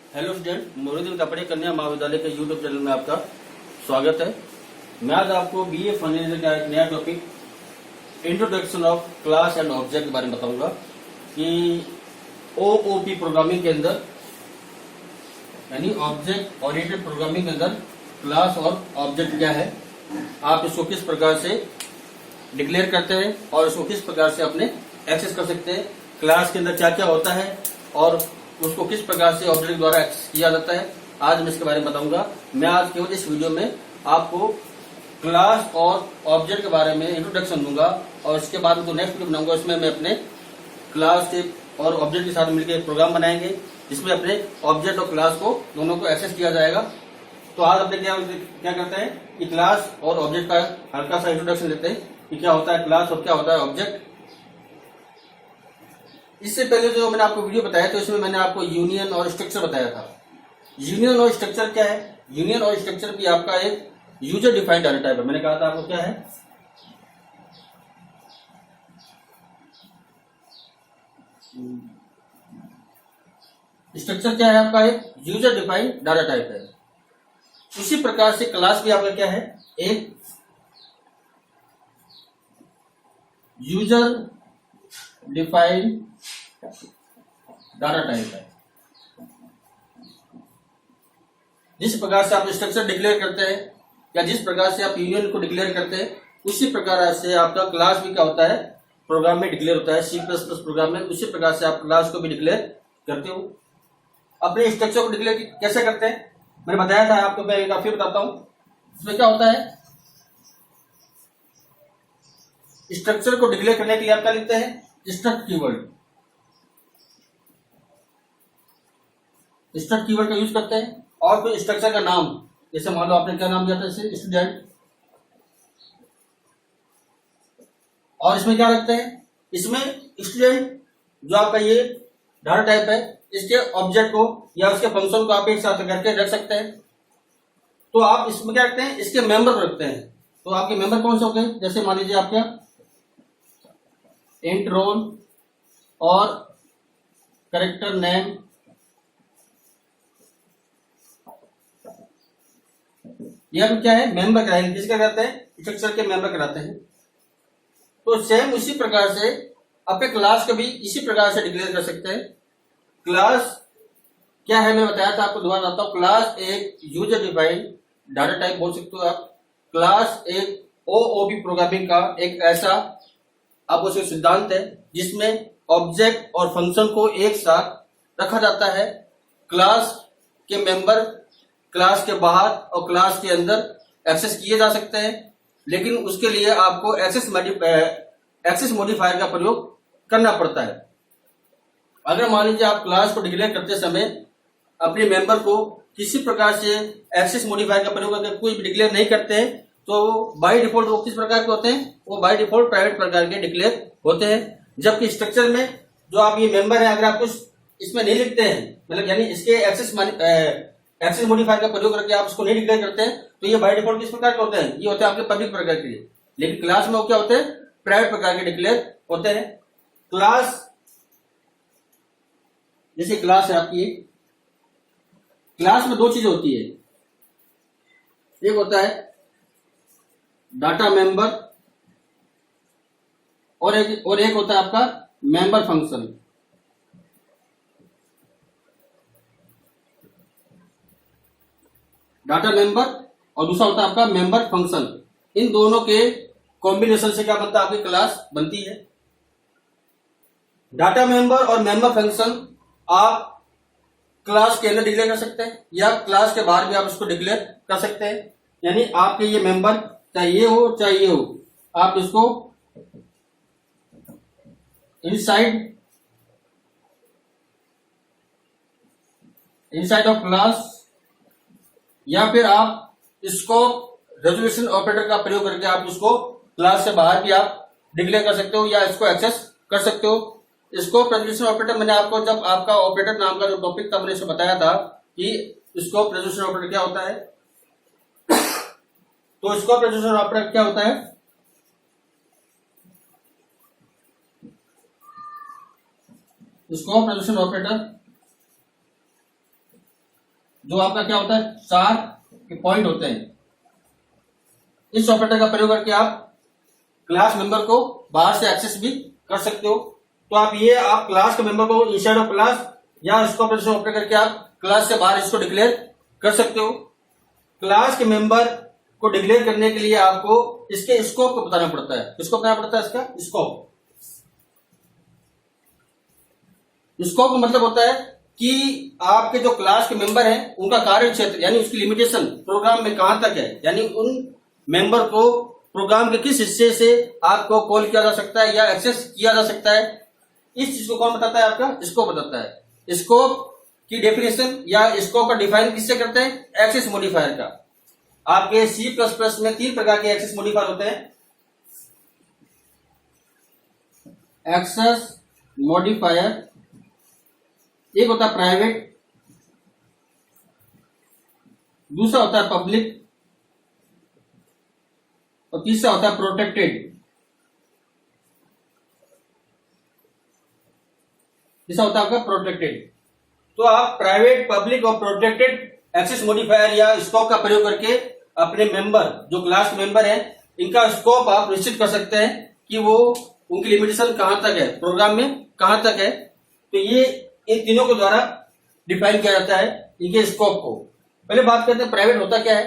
Hello student, Mohiuddin कपड़े कन्या महाविद्यालय के यूट्यूब चैनल में आपका स्वागत है। मैं आज आपको बीए फर्नीचर का एक नया topic introduction of class and object के बारे में बताऊंगा कि ओओपी प्रोग्रामिंग के अंदर यानी ऑब्जेक्ट ओरिएंटेड प्रोग्रामिंग के अंदर क्लास और ऑब्जेक्ट क्या है, आप इसको किस प्रकार से डिक्लेयर करते हैं और इसको किस प्रकार से अपने एक्सेस कर सकते हैं, क्लास के अंदर क्या क्या होता है और उसको किस प्रकार से ऑब्जेक्ट द्वारा एक्सेस किया जाता है, आज मैं इसके बारे में बताऊंगा। मैं आज केवल इस वीडियो में आपको क्लास और ऑब्जेक्ट के बारे में इंट्रोडक्शन दूंगा और इसके बाद जो नेक्स्ट वीडियो बनाऊंगा उसमें मैं अपने क्लास के और ऑब्जेक्ट के साथ मिलकर एक प्रोग्राम बनाएंगे जिसमें अपने ऑब्जेक्ट और क्लास को दोनों को एक्सेस किया जाएगा। तो आज अपने क्या करते हैं कि क्लास और ऑब्जेक्ट का हल्का सा इंट्रोडक्शन लेते हैं कि क्या होता है क्लास और क्या होता है ऑब्जेक्ट। इससे पहले जो मैंने आपको वीडियो बताया तो इसमें मैंने आपको यूनियन और स्ट्रक्चर बताया था। यूनियन और स्ट्रक्चर क्या है? यूनियन और स्ट्रक्चर भी आपका एक यूजर डिफाइंड डाटा टाइप है। मैंने कहा था आपको क्या है, स्ट्रक्चर क्या है आपका एक यूजर डिफाइंड डाटा टाइप है। उसी प्रकार से क्लास भी आपका क्या है, एक यूजर डिफाइंड डाटा टाइप है। जिस प्रकार से आप स्ट्रक्चर डिक्लेयर करते हैं या जिस प्रकार से आप यूनियन को डिक्लेयर करते हैं उसी प्रकार से आपका क्लास भी क्या होता है, प्रोग्राम में डिक्लेयर होता है। C++ प्रोग्राम में उसी प्रकार से आप क्लास को भी डिक्लेयर करते हो। अपने स्ट्रक्चर को डिक्लेयर कैसे करते हैं मैंने बताया था आपको, मैं एक बार फिर बताता हूं। इसमें क्या होता है, स्ट्रक्चर को डिक्लेयर करने के लिए आप क्या लिखते हैं, स्ट्रक्ट कीवर्ड। स्ट्रक्ट कीवर्ड का यूज करते हैं और फिर स्ट्रक्चर का नाम, जैसे मान लो आपने क्या नाम दिया था, जैसे स्टूडेंट, और इसमें क्या रखते हैं, इसमें स्टूडेंट जो आपका ये डाटा टाइप है इसके ऑब्जेक्ट को या उसके फंक्शन को आप एक साथ करके रख सकते हैं। तो आप इसमें क्या रखते हैं, इसके मेंबर रखते हैं। तो आपके मेंबर कौन से हो गए, जैसे मान लीजिए आपका इंट रोल और कैरेक्टर नेम, यह क्या है, मेंबर कराएंगे। किसका कराते हैं, स्ट्रक्चर के मेंबर कराते हैं। तो सेम उसी प्रकार से अपने क्लास को भी इसी प्रकार से डिक्लेयर कर सकते हैं। क्लास क्या है मैं बताया था आपको, दोबारा बताता हूं। क्लास एक यूजर डिफाइंड डाटा टाइप बोल सकते हो आप। क्लास एक ओओपी प्रोग्रामिंग का एक ऐसा आप उसका सिद्धांत है जिसमें ऑब्जेक्ट और फंक्शन को एक साथ रखा जाता है। क्लास के मेंबर क्लास के बाहर और क्लास के अंदर एक्सेस किए जा सकते हैं, लेकिन उसके लिए आपको एक्सेस मॉडिफायर का प्रयोग करना पड़ता है। अगर मान लीजिए आप क्लास को डिक्लेयर करते समय अपने मेंबर को किसी प्रकार से एक्सेस मॉडिफायर का प्रयोग करके कोई भी डिक्लेयर नहीं करते हैं तो बाय डिफॉल्ट वो किस प्रकार के होते हैं, वो बाय डिफॉल्ट प्राइवेट प्रकार के डिक्लेयर होते हैं। जबकि स्ट्रक्चर में जो आप ये मेंबर है, अगर आप कुछ इसमें नहीं लिखते हैं, मतलब यानी इसके एक्सेस मॉडिफायर का प्रयोग करके आप इसको नहीं डिक्लेयर करते हैं तो ये बाय डिफॉल्ट किस प्रकार के होते हैं, ये होते हैं आपके पब्लिक प्रकार के लिए। लेकिन क्लास में वो क्या होते हैं, प्राइवेट प्रकार के डिक्लेयर होते हैं। क्लास जैसे क्लास है आपकी, क्लास में दो चीजें होती है, एक होता है डाटा मेंबर और एक होता है आपका मेंबर फंक्शन। डाटा मेंबर और दूसरा होता है आपका मेंबर फंक्शन। इन दोनों के कॉम्बिनेशन से क्या बनता है, आपकी क्लास बनती है। डाटा मेंबर और मेंबर फंक्शन आप क्लास के अंदर डिक्लेयर कर सकते हैं या क्लास के बाहर भी आप इसको डिक्लेयर कर सकते हैं। यानी आपके ये मेंबर चाहे ये हो चाहे ये हो, आप इसको इनसाइड ऑफ क्लास या फिर आप इसको रेजोल्यूशन ऑपरेटर का प्रयोग करके आप इसको क्लास से बाहर भी आप डिक्लेयर कर सकते हो या इसको एक्सेस कर सकते हो। स्कोप रेजोल्यूशन ऑपरेटर मैंने आपको जब आपका ऑपरेटर नाम का जो टॉपिक था मैंने इसको बताया था कि स्कोप रेजोल्यूशन ऑपरेटर क्या होता है। तो स्कोप रेजोल्यूशन ऑपरेटर क्या होता है, स्कोप रेजोल्यूशन ऑपरेटर जो आपका क्या होता है, 4 पॉइंट होते हैं। इस ऑपरेटर का प्रयोग करके आप क्लास मेंबर को बाहर से एक्सेस भी कर सकते हो। तो आप क्लास के मेंबर को इनसाइड ऑफ क्लास या इसको ऑपरेशन ऑपरेट करके आप क्लास से बाहर इसको डिक्लेयर कर सकते हो। क्लास के मेंबर को डिक्लेयर करने के लिए आपको इसके स्कोप को बताना पड़ता है। किसको बताना पड़ता है? इसका स्कोप। स्कोप का मतलब होता है कि आपके जो क्लास के मेंबर हैं उनका कार्य क्षेत्र यानी उसकी लिमिटेशन प्रोग्राम में कहां तक है, यानी उन मेंबर को प्रोग्राम के किस हिस्से से आपको कॉल किया जा सकता है या एक्सेस किया जा सकता है। इस चीज को कौन बताता है? आपका स्कोप बताता है। स्कोप की डेफिनेशन या स्कोप का डिफाइन किससे करते हैं? एक्सेस मॉडिफायर का। आपके C++ में 3 प्रकार के एक्सेस मॉडिफायर होते हैं। एक्सेस मॉडिफायर, एक होता है प्राइवेट, दूसरा होता है पब्लिक और तीसरा होता है प्रोटेक्टेड। तीसरा होता है आपका प्रोटेक्टेड। तो आप प्राइवेट, पब्लिक और प्रोटेक्टेड एक्सेस मॉडिफायर या स्कोप का प्रयोग करके अपने मेंबर, जो क्लास मेंबर है, इनका स्कोप आप निश्चित कर सकते हैं कि वो उनकी लिमिटेशन कहां तक है, प्रोग्राम में कहां तक है। तो ये इन तीनों के द्वारा डिफाइन किया जाता है इनके स्कोप को। पहले बात करते हैं प्राइवेट होता क्या है।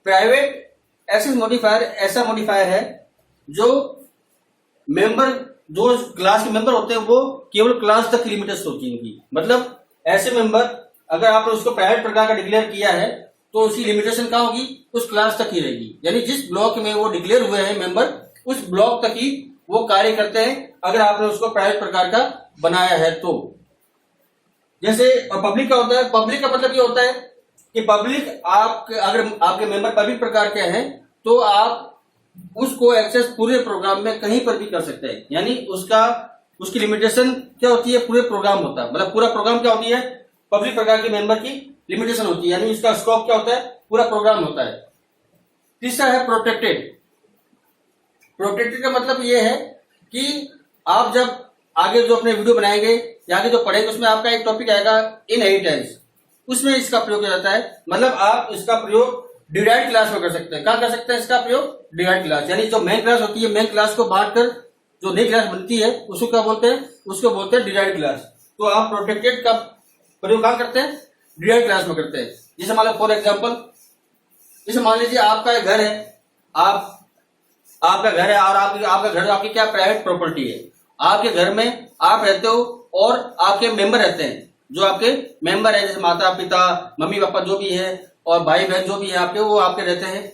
प्राइवेट एक्सेस मॉडिफायर ऐसा मॉडिफायर है जो मेंबर, जो क्लास के मेंबर होते हैं वो केवल क्लास तक लिमिटेड होती है इनकी। मतलब ऐसे मेंबर अगर आपने उसको प्राइवेट प्रकार का डिक्लेयर किया है तो उसकी लिमिटेशन कहां होगी? उस क्लास तक ही रहेगी। यानी जिस ब्लॉक में वो डिक्लेयर हुए हैं मेंबर, उस ब्लॉक तक ही वो कार्य करते हैं अगर आपने उसको प्राइवेट प्रकार का बनाया है तो। जैसे पब्लिक का होता है। पब्लिक का मतलब ये होता है कि पब्लिक, अगर आपके मेंबर पब्लिक प्रकार के हैं तो आप उसको एक्सेस पूरे प्रोग्राम में कहीं पर भी कर सकते हैं। यानी उसकी लिमिटेशन क्या होती है? पूरे प्रोग्राम होता है। मतलब पूरा प्रोग्राम क्या होती है? पब्लिक प्रकार के मेंबर की लिमिटेशन होती है, यानी इसका स्कोप क्या होता है? पूरा प्रोग्राम होता है। तीसरा है प्रोटेक्टेड। प्रोटेक्टेड का मतलब ये है कि आप जब आगे जो अपने वीडियो बनाएंगे या आगे जो पढ़ेंगे उसमें आपका एक टॉपिक आएगा इनहेरिटेंस, उसमें इसका प्रयोग किया जाता है। मतलब आप इसका प्रयोग डिराइव्ड क्लास में कर सकते हैं। क्या कर सकते हैं इसका प्रयोग? डिराइव्ड क्लास, यानी जो मेन क्लास होती है, मेन क्लास को बांटकर जो नई क्लास बनती है उसको क्या बोलते हैं? उसको बोलते हैं डिराइव्ड क्लास। तो आप प्रोटेक्टेड का प्रयोग कहां करते हैं? डिराइव्ड क्लास में करते हैं। जैसे मान लो फॉर एग्जाम्पल, जैसे मान लीजिए आपका एक घर है, आपका घर है और आपका घर आपकी क्या प्राइवेट प्रॉपर्टी है। आपके घर में आप रहते हो और आपके मेंबर रहते हैं। जो आपके मेंबर है जैसे माता पिता, मम्मी पापा जो भी है और भाई बहन जो भी है आपके, वो आपके रहते हैं।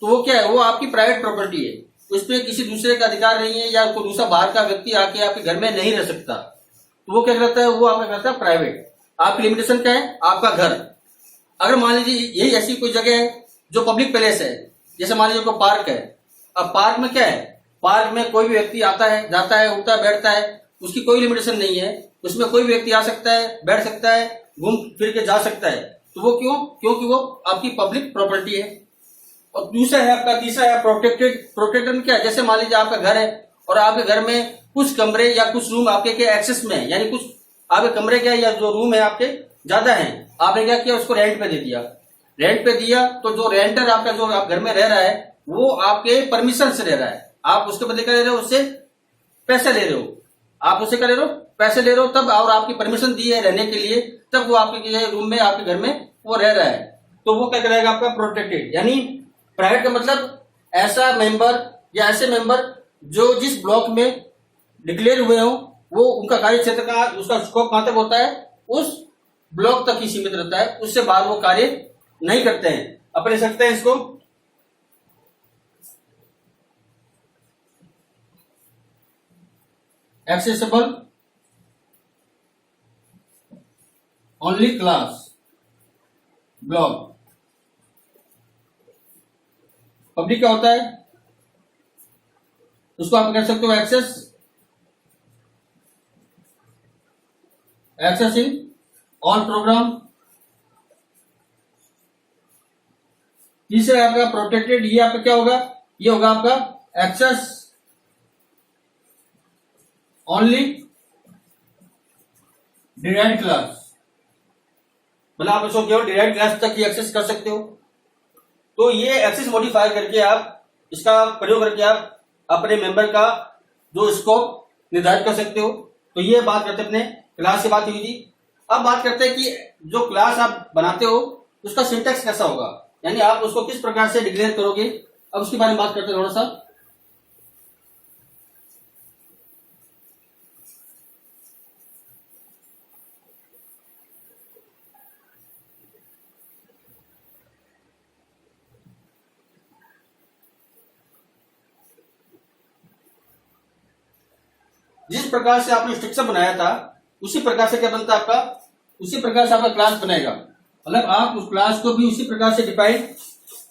तो वो क्या है? वो आपकी प्राइवेट प्रॉपर्टी है। उसमें किसी दूसरे का अधिकार नहीं है या कोई दूसरा बाहर का व्यक्ति आके आपके घर में नहीं रह सकता। तो वो क्या करता है? वो आपका करता है प्राइवेट। आपकी लिमिटेशन क्या है? आपका घर। अगर मान लीजिए यही ऐसी कोई जगह है जो पब्लिक प्लेस है, जैसे मान लीजिए कोई पार्क है। अब पार्क में क्या है? पार्क में कोई भी व्यक्ति आता है, जाता है, उठता है, बैठता है, उसकी कोई लिमिटेशन नहीं है। उसमें कोई भी व्यक्ति आ सकता है, बैठ सकता है, घूम फिर के जा सकता है। तो वो क्यों? क्योंकि वो आपकी पब्लिक प्रॉपर्टी है। और दूसरा है आपका, तीसरा है प्रोटेक्टेड। प्रोटेक्टेड में क्या है? जैसे मान लीजिए आपका घर है और आपके घर में कुछ कमरे या कुछ रूम आपके के एक्सेस में है, यानी कुछ आपके कमरे क्या या जो रूम है आपके ज्यादा है, आपने क्या किया? उसको रेंट पे दे दिया। रेंट पे दिया तो जो रेंटर आपका जो आप घर में रह रहा है वो आपके परमिशन से रह रहा है। आप उसके बदले क्या ले रहे हो? उससे पैसे ले रहे हो। आप उससे क्या ले रहे हो? पैसे ले रहे हो तब, और आपकी परमिशन दी है रहने के लिए, तब वो आपके रूम में, आपके घर में वो रह रहा है। तो वो क्या करेगा? आपका प्रोटेक्टेड। यानी प्राइवेट का मतलब ऐसा मेंबर या ऐसे मेंबर जो जिस ब्लॉक में डिक्लेयर हुए हो, वो उनका कार्य क्षेत्र का, उसका स्कोप कहां तक होता है? उस ब्लॉक तक ही सीमित रहता है। उससे बाहर वो कार्य नहीं करते हैं। अपने सकते हैं इसको accessible only class block. Public क्या होता है? उसको आप कह सकते हो एक्सेस इन ऑल प्रोग्राम। तीसरा आपका प्रोटेक्टेड। ये आपका क्या होगा? ये होगा आपका एक्सेस ओनली डिराइव्ड क्लास। मतलब आप इसको केवल डिराइव्ड क्लास तक ही एक्सेस कर सकते हो। तो ये एक्सेस मॉडिफायर करके आप इसका प्रयोग करके आप अपने मेंबर का जो स्कोप निर्धारित कर सकते हो। तो ये बात करते अपने क्लास की बात हुई थी। अब बात करते हैं कि जो क्लास आप बनाते हो उसका सिंटैक्स कैसा होगा, यानी आप उसको किस प्रकार से डिक्लेयर करोगे। अब उसके बारे में बात करते हैं थोड़ा सा। जिस प्रकार से आपने स्ट्रक्चर बनाया था उसी प्रकार से क्या बनता है आपका, उसी प्रकार से आपका क्लास बनेगा। मतलब आप उस क्लास को भी उसी प्रकार से डिफाइन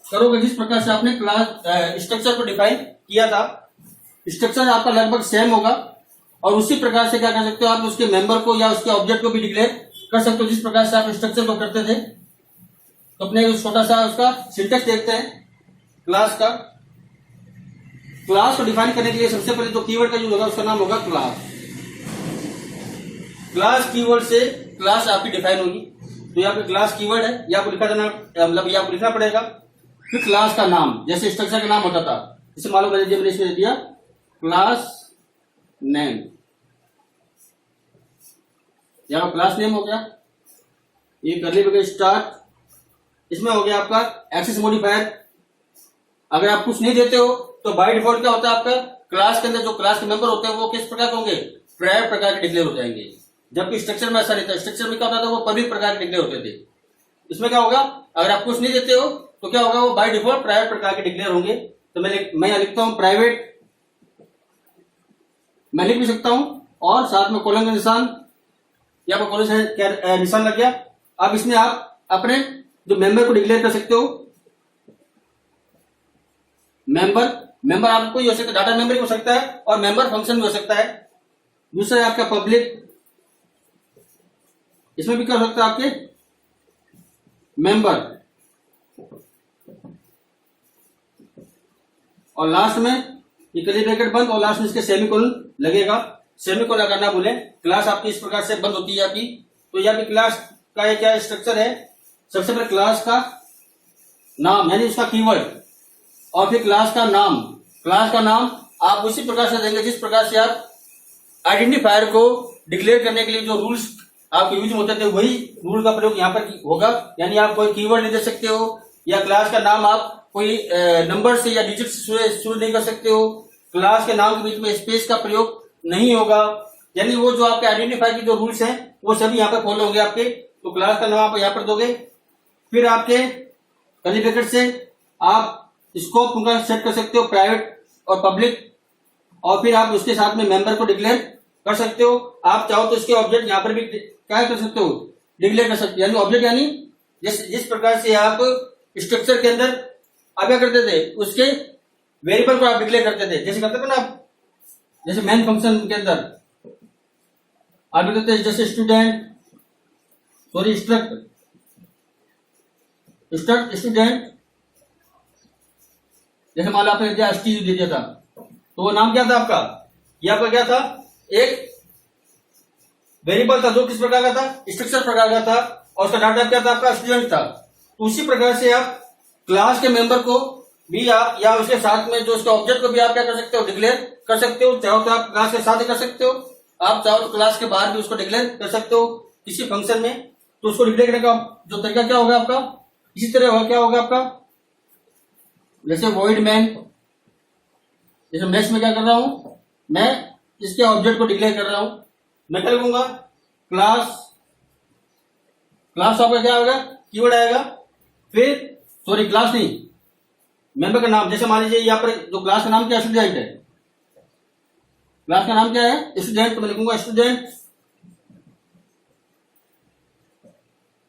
करोगे जिस प्रकार से आपने क्लास स्ट्रक्चर को डिफाइन किया था। स्ट्रक्चर आपका लगभग सेम होगा और उसी प्रकार से क्या कर सकते हो आप उसके मेंबर को या उसके ऑब्जेक्ट को भी डिक्लेयर कर सकते हो जिस प्रकार से आप स्ट्रक्चर को करते थे। तो अपने छोटा सा उसका सिंटैक्स देखते हैं क्लास का। क्लास को डिफाइन करने के लिए सबसे पहले जो कीवर्ड का यूज होगा उसका नाम होगा क्लास। क्लास कीवर्ड से क्लास आपकी डिफाइन होगी। तो यहाँ पे क्लास कीवर्ड है, ये आपको लिखा देना, मतलब ये आपको लिखना पड़ेगा। फिर क्लास का नाम, जैसे स्ट्रक्चर का नाम होता था, जैसे मालूम मैंने इसमें दिया क्लास नेम, यहाँ क्लास नेम हो गया। ये करली ब्रैकेट स्टार्ट, इसमें हो गया आपका एक्सेस मॉडिफायर। अगर आप कुछ नहीं देते हो तो बाय डिफॉल्ट क्या होता है आपका क्लास के अंदर जो क्लास के मेंबर होते हैं वो किस प्रकार के होंगे, प्राइवेट प्रकार के डिक्लेयर हो जाएंगे। जबकि स्ट्रक्चर में ऐसा नहीं था, स्ट्रक्चर में क्या होता था वो पब्लिक प्रकार के डिक्लेयर होते थे। इसमें क्या होगा, अगर आप कुछ नहीं देते हो तो क्या होगा, वो बाय डिफॉल्ट प्राइवेट प्रकार के डिक्लेयर होंगे। तो मैं यहाँ लिखता हूं प्राइवेट, मैं लिख भी सकता हूं और साथ में कॉलन का निशान, या पर कॉलन का निशान लग गया। अब इसमें आप अपने जो मेंबर को डिक्लेयर कर सकते हो। मेंबर आपको कोई हो सकता है, डाटा मेंबर भी हो सकता है और मेंबर फंक्शन भी हो सकता है। दूसरा है आपका पब्लिक, इसमें भी क्या हो सकता है आपके मेंबर, और लास्ट में ये कर्ली ब्रैकेट बंद और लास्ट में इसके सेमीकोलन लगेगा। सेमीकोलन अगर ना बोले, क्लास आपकी इस प्रकार से बंद होती है आपकी। तो यहाँ पे क्लास का ये क्या स्ट्रक्चर है, सबसे पहले क्लास का नाम यानी उसका कीवर्ड, और फिर क्लास का नाम। क्लास का नाम आप उसी प्रकार से देंगे जिस प्रकार से आप आइडेंटिफायर को डिक्लेयर करने के लिए जो रूल्स आपके यूज में होते थे वही रूल का प्रयोग यहाँ पर होगा। यानी आप कोई कीवर्ड नहीं दे सकते हो, या क्लास का नाम आप कोई नंबर से या डिजिट से शुरू नहीं कर सकते हो। क्लास के नाम के बीच में स्पेस का प्रयोग नहीं होगा। यानी वो जो आपके आइडेंटिफायर की जो रूल्स हैं वो सभी यहाँ पर फॉलो होंगे आपके। तो क्लास का नाम आप यहाँ पर दोगे, फिर आपके कर्ली ब्रैकेट से आप स्कोप उनका सेट कर सकते हो प्राइवेट और पब्लिक, और फिर आप उसके साथ में मेंबर को डिक्लेयर कर सकते हो। आप चाहो तो इसके ऑब्जेक्ट यहाँ पर भी क्या कर सकते हो, डिक्लेयर कर सकते हो। यानी ऑब्जेक्ट यानी जिस प्रकार से आप स्ट्रक्चर के अंदर आप क्या करते थे, उसके वेरिएबल को आप डिक्लेयर करते थे। जैसे करते थे ना आप, जैसे मेन फंक्शन के अंदर आप लिखते थे जैसे स्टूडेंट, जैसे मान लो आपने दिया STU दे दिया था, तो वो नाम क्या था आपका, ये आपका क्या था, एक वेरिएबल था जो किस प्रकार का था, स्ट्रक्चर प्रकार का था, और उसका डाटा क्या था आपका, स्टूडेंट था। तो उसी प्रकार से आप क्लास के मेंबर को भी आप या उसके साथ में जो उसके ऑब्जेक्ट को भी आप क्या कर सकते हो, डिक्लेयर कर सकते हो। चाहो तो आप क्लास के साथ ही कर सकते हो, आप चाहो तो क्लास के बाहर भी उसको डिक्लेयर कर सकते हो किसी फंक्शन में। तो उसको डिक्लेयर करने का जो तरीका क्या होगा आपका, इसी तरह होगा, क्या होगा आपका, जैसे वॉइड मैन, जैसे नेक्स्ट में क्या कर रहा हूं, मैं इसके ऑब्जेक्ट को डिक्लेयर कर रहा हूं। मैं क्या लिखूंगा, क्लास आपका क्या होगा, कीवर्ड आएगा, फिर सॉरी क्लास नहीं, मेंबर का नाम। जैसे मान लीजिए यहाँ पर जो क्लास का नाम क्या, स्टूडेंट है, क्लास का नाम क्या है, स्टूडेंट। तो मैं लिखूंगा स्टूडेंट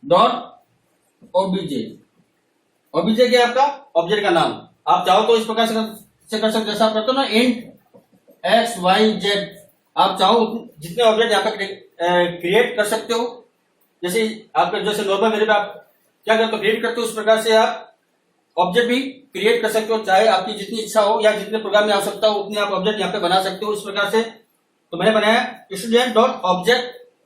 डॉट ओबीजे क्या आपका ऑब्जेक्ट का नाम। आप चाहो तो इस प्रकार से कर सकते, जैसा आप करते हो ना इंट XYZ, आप चाहो जितने ऑब्जेक्ट यहाँ पर क्रिएट कर सकते हो। जैसे आपका जैसे नॉर्मल वेरिएबल आप क्या करते हो, क्रिएट करते हो, उस प्रकार से आप ऑब्जेक्ट भी क्रिएट कर सकते हो। चाहे आपकी जितनी इच्छा हो या जितने प्रोग्राम में आवश्यकता हो उतने आप ऑब्जेक्ट यहाँ पे बना सकते हो इस प्रकार से। तो मैंने बनाया स्टूडेंट डॉट ऑब्जेक्ट,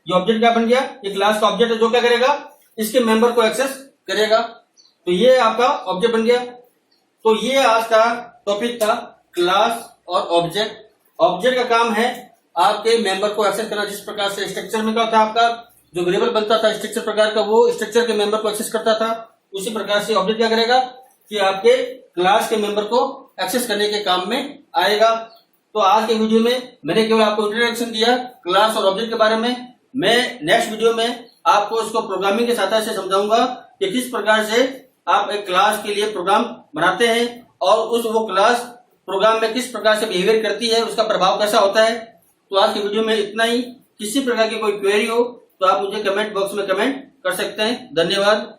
ये ऑब्जेक्ट क्या बन गया, ये क्लास का ऑब्जेक्ट है जो क्या करेगा, इसके मेंबर को एक्सेस करेगा। तो ये आपका ऑब्जेक्ट बन गया। तो ये आज का टॉपिक था क्लास और ऑब्जेक्ट। ऑब्जेक्ट का काम है आपके मेंबर को एक्सेस करना। जिस प्रकार से स्ट्रक्चर में क्या था, आपका जो वेरिएबल बनता था स्ट्रक्चर प्रकार का, वो स्ट्रक्चर के मेंबर को एक्सेस करता था। उसी प्रकार से ऑब्जेक्ट क्या करेगा कि आपके क्लास के मेंबर को एक्सेस करने के काम में आएगा। तो आज के वीडियो में मैंने केवल आपको इंट्रोडक्शन दिया क्लास और ऑब्जेक्ट के बारे में। मैं नेक्स्ट वीडियो में आपको इसको प्रोग्रामिंग के सहायता से समझाऊंगा कि किस प्रकार से आप एक क्लास के लिए प्रोग्राम बनाते हैं और वो क्लास प्रोग्राम में किस प्रकार से बिहेवियर करती है, उसका प्रभाव कैसा होता है। तो आज की वीडियो में इतना ही। किसी प्रकार की कोई क्वेरी हो तो आप मुझे कमेंट बॉक्स में कमेंट कर सकते हैं। धन्यवाद।